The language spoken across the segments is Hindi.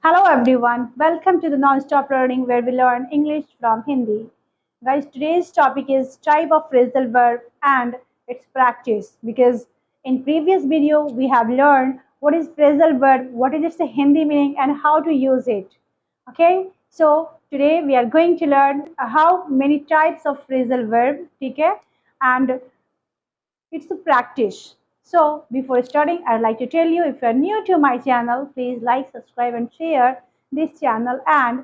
Hello everyone, welcome to the non-stop learning where we learn English from Hindi. Guys, today's topic is type of phrasal verb and its practice because in previous video we have learned what is phrasal verb, what is its Hindi meaning and how to use it. Okay, so today we are going to learn how many types of phrasal verb, okay, and it's a practice. So before starting, I'd like to tell you if you're new to my channel, please like, subscribe and share this channel and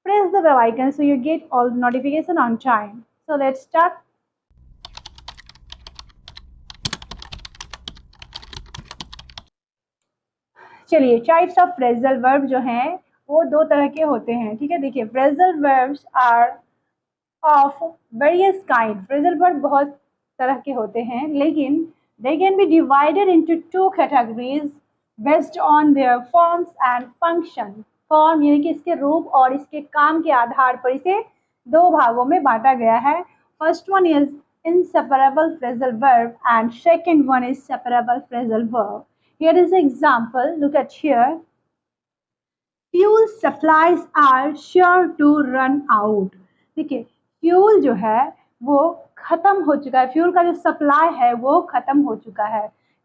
press the bell icon so you get all the notification on time. So let's start. चलिए टाइप्स ऑफ फ्रेजल वर्ब जो हैं वो दो तरह के होते हैं, ठीक है। देखिए phrasal verbs are of various kind. Phrasal verb बहुत तरह के होते हैं लेकिन they can be divided into two categories based on their forms and function। Form यानी कि इसके रूप और इसके काम के आधार पर इसे दो भागों में बांटा गया है। First one is inseparable phrasal verb and second one is separable phrasal verb. Here is an example. Look at here. Fuel supplies are sure to run out. देखिए फ्यूल जो है वो खत्म हो चुका है, फ्यूल का जो सप्लाई है वो खत्म हो चुका है।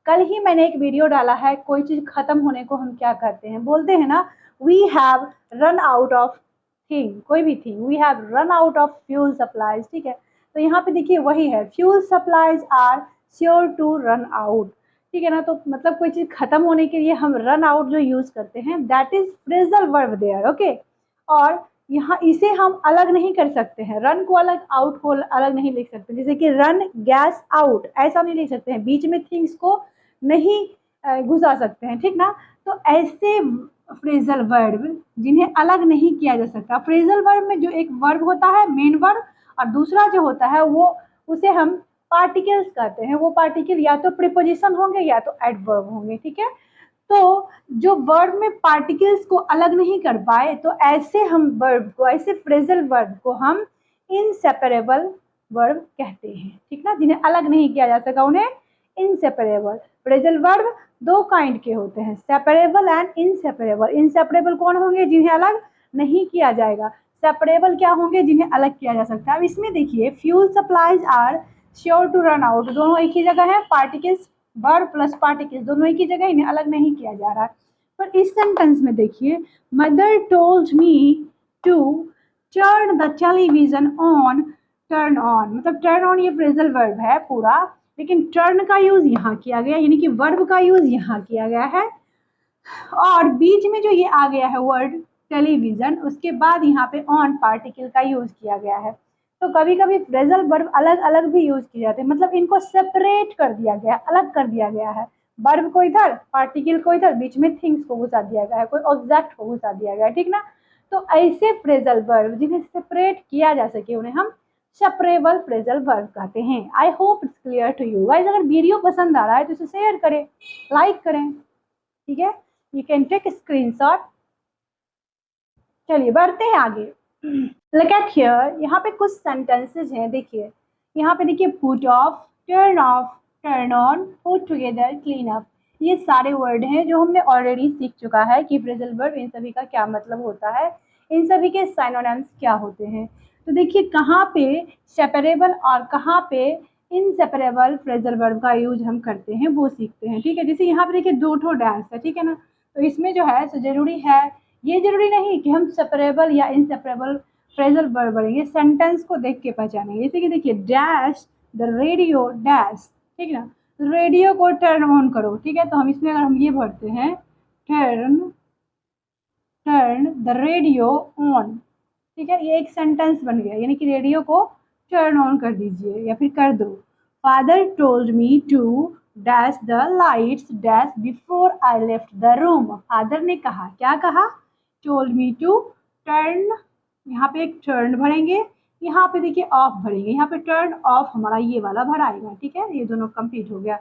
कल ही मैंने एक वीडियो डाला है, कोई चीज़ खत्म होने को हम क्या करते हैं, बोलते हैं ना we have run out of thing, कोई भी thing, we have run out of fuel supplies, ठीक है। तो यहाँ पे देखिए वही है, fuel supplies are sure to run out, ठीक है ना। तो मतलब कोई चीज़ खत्म होने के लिए हम रन आउट जो यूज़ करते हैं that is phrasal verb there, okay. और यहाँ इसे हम अलग नहीं कर सकते हैं, रन को अलग, आउट को अलग नहीं लिख सकते। जैसे कि रन गैस आउट ऐसा नहीं लिख सकते हैं, बीच में थिंग्स को नहीं घुसा सकते हैं, ठीक ना। तो ऐसे फ्रेजल वर्ब जिन्हें अलग नहीं किया जा सकता। फ्रेजल वर्ब में जो एक वर्ब होता है मेन वर्ब और दूसरा जो होता है वो उसे हम पार्टिकल्स कहते हैं। वो पार्टिकल या तो प्रीपोजिशन होंगे या तो एडवर्ब होंगे, ठीक है। तो जो वर्ब में पार्टिकल्स को अलग नहीं कर पाए तो ऐसे हम वर्ब को, ऐसे फ्रेजल वर्ब को हम इनसेपरेबल वर्ब कहते हैं, ठीक ना। जिन्हें अलग नहीं किया जा सका उन्हें इनसेपरेबल। फ्रेजल वर्ब दो काइंड के होते हैं, सेपरेबल एंड इनसेपरेबल। इनसेपरेबल कौन होंगे, जिन्हें अलग नहीं किया जाएगा। सेपरेबल क्या होंगे, जिन्हें अलग किया जा सकता है। अब इसमें देखिए fuel supplies are sure to run out, दोनों एक ही जगह है, पार्टिकल्स वर्ब प्लस पार्टिकल्स दोनों एक ही जगह, इन्हें अलग नहीं किया जा रहा है। पर इस सेंटेंस में देखिए mother told me to turn the television on, turn on मतलब टर्न ऑन ये फ्रेजल वर्ब है पूरा, लेकिन टर्न का यूज यहाँ किया गया, यानी कि वर्ब का यूज यहाँ किया गया है और बीच में जो ये आ गया है वर्ड टेलीविजन, उसके बाद यहाँ पे ऑन पार्टिकल का यूज किया गया है। तो कभी कभी फ्रेजल वर्ब अलग अलग भी यूज किए जाते हैं, मतलब इनको सेपरेट कर दिया गया, अलग कर दिया गया है। वर्ब को इधर, पार्टिकल को इधर, बीच में थिंग्स को घुसा दिया गया है, कोई ऑब्जेक्ट को घुसा दिया गया है, ठीक ना। तो ऐसे फ्रेजल वर्ब जिन्हें सेपरेट किया जा सके उन्हें हम सेपरेबल फ्रेजल वर्ब कहते हैं। I hope it's clear to you guys. अगर वीडियो पसंद आ रहा है तो इसे शेयर करें, लाइक करें, ठीक है। You can take screenshot. चलिए बढ़ते हैं आगे। लुक एट हियर, यहाँ पे कुछ सेंटेंसेस हैं, देखिए यहाँ पे देखिए put off, turn off, turn on, put together, clean up. ये सारे वर्ड हैं जो हमने ऑलरेडी सीख चुका है कि फ्रेजल वर्ब इन सभी का क्या मतलब होता है, इन सभी के सिनोनिम्स क्या होते हैं। तो देखिए कहाँ पे सेपरेबल और कहाँ पे इनसेपरेबल फ्रेजल वर्ब का यूज हम करते हैं वो सीखते हैं, ठीक है। जैसे यहाँ पे देखिए दो ठो डैश है, ठीक है ना। तो इसमें जो है सो जरूरी है, ये जरूरी नहीं कि हम सेपरेबल या इनसेपरेबल फ्रेजल वर्ब बढ़ेंगे, सेंटेंस को देख के पहचानेंगे। जैसे कि देखिए डैश द रेडियो डैश, ठीक है ना। रेडियो को टर्न ऑन करो, ठीक है। तो हम इसमें अगर हम ये भरते हैं turn, turn the radio on, ठीक है, ये एक सेंटेंस बन गया, यानी कि रेडियो को टर्न ऑन कर दीजिए या फिर कर दो। Father told me to dash the lights dash before I left the room. Father ने कहा, क्या कहा, टोल्ड मी टू टर्न, यहाँ पे एक टर्न भरेंगे, यहाँ पे देखिए ऑफ भरेंगे, यहाँ पे टर्न ऑफ हमारा ये वाला भराएगा, ठीक है। ये दोनों कंप्लीट हो गया।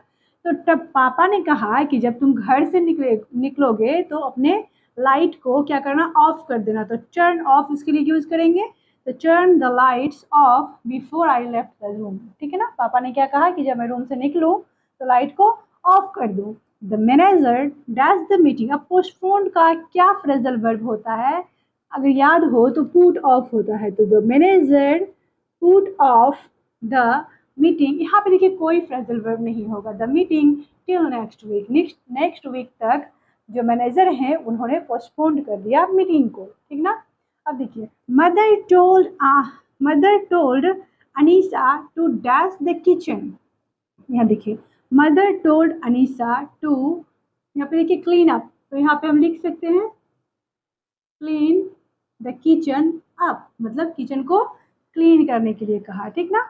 तो तब पापा ने कहा कि जब तुम घर से निकलोगे तो अपने लाइट को क्या करना, ऑफ कर देना। तो टर्न ऑफ इसके लिए यूज करेंगे, तो turn the lights off before I left the room, ठीक है ना। पापा ने क्या कहा कि जब मैं रूम से निकलूँ तो लाइट को ऑफ कर दूँ। The manager dash the meeting. अब पोस्टपोन्ड का क्या फ्रेजल वर्ब होता है, अगर याद हो तो पुट ऑफ होता है, तो the manager put off the meeting. यहाँ पे देखिए कोई फ्रेजल वर्ब नहीं होगा, the meeting till next week, next week तक जो मैनेजर हैं उन्होंने पोस्टपोन्ड कर दिया मीटिंग को, ठीक ना। अब देखिए mother told Anisa to dash the kitchen. यहाँ देखिए मदर टोल्ड अनीसा टू, यहाँ पे देखिए क्लीन अप, तो यहाँ पे हम लिख सकते हैं क्लीन द किचन अप, मतलब किचन को क्लीन करने के लिए कहा, ठीक ना।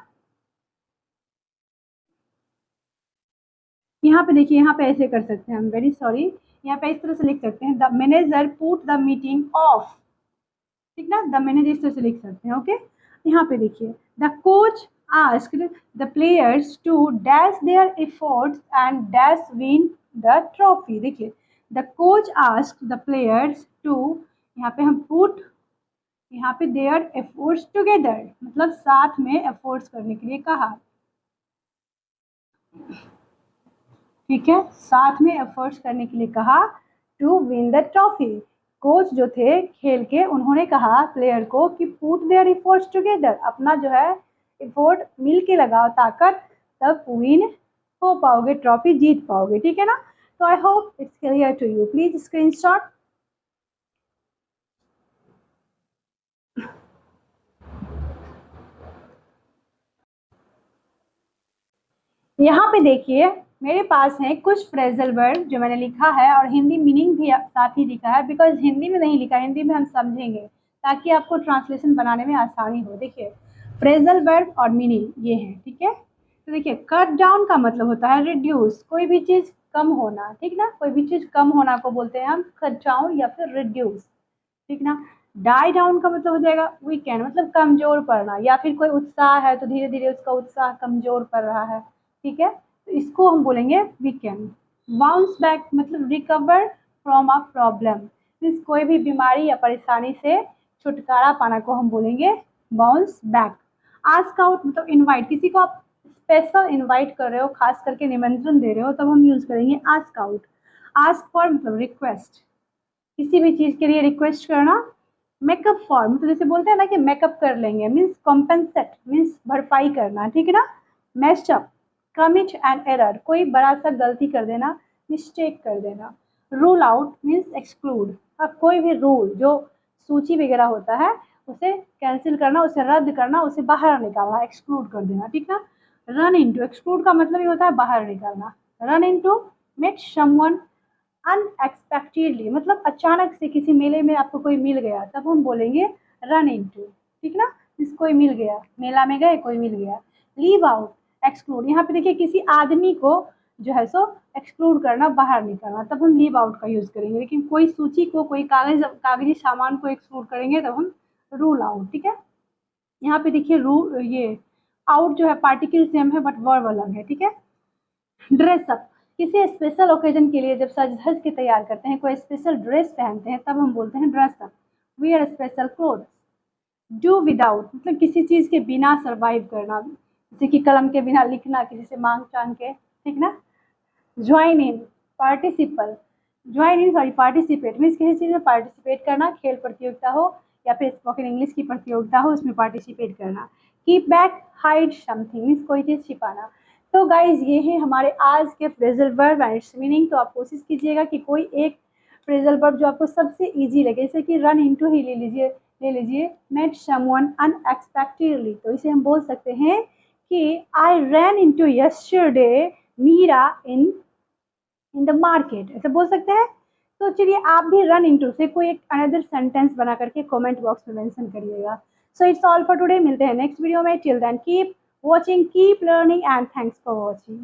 यहाँ पे देखिए, यहाँ पे ऐसे कर सकते हैं हम, वेरी सॉरी, यहाँ पे इस तरह से लिख सकते हैं the manager put the meeting of, ठीक ना, द मैनेजर इस तरह से लिख सकते हैं, ओके। यहाँ पे देखिए the coach asked the players to dash their efforts and dash win the trophy। देखिए the coach asked the players to, यहाँ पे हम put, यहाँ पे their efforts together, मतलब साथ में efforts करने के लिए कहा, ठीक है, साथ में efforts करने के लिए कहा to win the trophy। Coach जो थे खेल के, उन्होंने कहा प्लेयर को कि पुट देयर एफर्ट्स टुगेदर, अपना जो है एफर्ट मिल के लगाओ ताकत, तब विन हो पाओगे, ट्रॉफी जीत पाओगे, ठीक है ना। तो I hope it's clear to you, please screenshot. यहाँ पे देखिए मेरे पास है कुछ फ्रेजल वर्ड जो मैंने लिखा है, और हिंदी मीनिंग भी साथ ही लिखा है, बिकॉज हिंदी में नहीं लिखा, हिंदी में हम समझेंगे ताकि आपको ट्रांसलेशन बनाने में आसानी हो। देखिए फ्रेजल वर्ड और मीनिंग ये है, ठीक है। तो देखिए कट डाउन का मतलब होता है रिड्यूस, कोई भी चीज़ कम होना, ठीक ना, कोई भी चीज़ कम होना को बोलते हैं हम कट डाउन या फिर रिड्यूस, ठीक ना। डाई डाउन का मतलब हो जाएगा वीकेंड, मतलब कमजोर पड़ना, या फिर कोई उत्साह है तो धीरे धीरे उसका उत्साह कमजोर पड़ रहा है, ठीक है, तो इसको हम बोलेंगे वीकेंड। बाउंस बैक मतलब recover from a problem, means कोई भी बीमारी या परेशानी से छुटकारा पाना को हम बोलेंगे बाउंस बैक। आस्क आउट मतलब इनवाइट, किसी को आप स्पेशल इनवाइट कर रहे हो, खास करके निमंत्रण दे रहे हो, तब हम यूज़ करेंगे आस्क आउट। आस्क फॉर मतलब रिक्वेस्ट, किसी भी चीज़ के लिए रिक्वेस्ट करना। मेकअप फॉर मतलब जैसे बोलते हैं ना कि मेकअप कर लेंगे, मीन्स कॉम्पेंसेट मीन्स भरपाई करना, ठीक है ना। मैशअप कमिट एंड एरर, कोई बड़ा सा गलती कर देना, मिस्टेक कर देना। रूल आउट मीन्स एक्सक्लूड, अब कोई भी रूल जो सूची वगैरह होता है उसे कैंसिल करना, उसे रद्द करना, उसे बाहर निकालना, एक्सक्लूड कर देना, ठीक ना। रन इनटू, एक्सक्लूड का मतलब ये होता है बाहर निकालना। Run into met someone unexpectedly, मतलब अचानक से किसी मेले में आपको कोई मिल गया, तब हम बोलेंगे रन इनटू, ठीक ना, जिस कोई मिल गया, मेला में गए कोई मिल गया। लीव आउट एक्सक्लूड, यहाँ पे देखिए किसी आदमी को जो है सो एक्सक्लूड करना, बाहर निकालना, तब हम लीव आउट का यूज़ करेंगे। लेकिन कोई सूची को, कोई कागजी सामान को एक्सक्लूड करेंगे तब हम रूल आउट, ठीक है। यहाँ पे देखिए रूल, ये आउट जो है पार्टिकल सेम है बट वर्ब अलग है, ठीक है। ड्रेसअप, किसी स्पेशल ओकेजन के लिए जब सज धज के तैयार करते हैं, कोई स्पेशल ड्रेस पहनते हैं, तब हम बोलते हैं dress up. Wear special clothes. Do without मतलब किसी चीज़ के बिना सर्वाइव करना, जैसे कि कलम के बिना लिखना, किसी से मांग चांग के, ठीक ना। Join in participle, join in sorry participate means किसी चीज़ में पार्टिसिपेट करना, खेल प्रतियोगिता हो या फिर स्पोकन इंग्लिश की प्रतियोगिता हो, उसमें पार्टिसिपेट करना। Keep back hide something means कोई चीज़ छिपाना। तो गाइज ये है हमारे आज के phrasal verb and it's meaning. तो आप कोशिश कीजिएगा कि कोई एक फ्रेजल वर्ब जो आपको सबसे इजी लगे, जैसे कि रन इनटू ही ले लीजिए, मेट समवन अनएक्सपेक्टेडली, तो इसे हम बोल सकते हैं कि I ran into yesterday Meera in the market, ऐसे बोल सकते हैं। तो चलिए आप भी रन इनटू से कोई एक अनदर सेंटेंस बना करके कमेंट बॉक्स में मेंशन करिएगा। So it's all for today, मिलते हैं नेक्स्ट वीडियो में। Till then keep watching, keep learning, and thanks for watching.